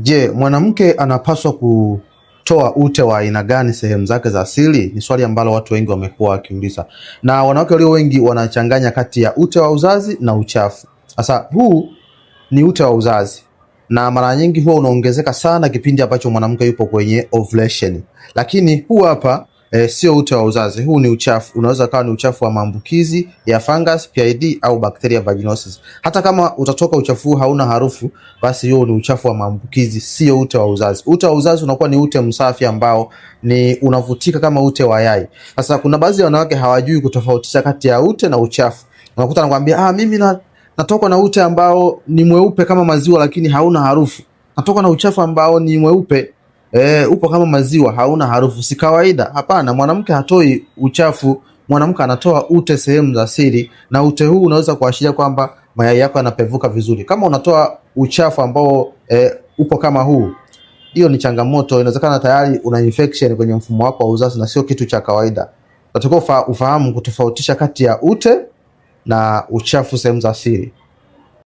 Je, mwanamke anapaswa kutoa ute wa aina gani sehemu zake za siri? Ni swali ambalo watu wengi wamekuwa wakiuliza, na wanawake walio wengi wanachanganya kati ya ute wa uzazi na uchafu. Sasa huu ni ute wa uzazi na mara nyingi huwa unaongezeka sana kipindi ambacho mwanamke yupo kwenye ovulation, lakini huu hapa sio ute wa uzazi. Huu ni uchafu, unaweza kawa ni uchafu wa maambukizi ya fungus, PID au bacteria vaginosis. Hata kama utatoka uchafu huu hauna harufu, basi huo ni uchafu wa maambukizi, sio ute wa uzazi. Ute wa uzazi unakuwa ni ute msafi ambao ni unavutika kama ute wa yai. Sasa kuna baadhi ya wanawake hawajui kutofautisha kati ya ute na uchafu. Unakuta anakuambia mimi natoka na ute ambao ni mweupe kama maziwa lakini hauna harufu. Natoka na uchafu ambao ni mweupe upo kama maziwa hauna harufu. Si kawaida. Hapana, mwanamke hatoi uchafu, mwanamke anatoa ute sehemu za siri, na ute huu unaweza kuashiria kwamba mayai yako yanapevuka vizuri. Kama unatoa uchafu ambao upo kama huu, hiyo ni changamoto. Inawezekana tayari una infection kwenye mfumo wako wa uzazi na sio kitu cha kawaida. Unatakiwa ufahamu kutofautisha kati ya ute na uchafu sehemu za siri.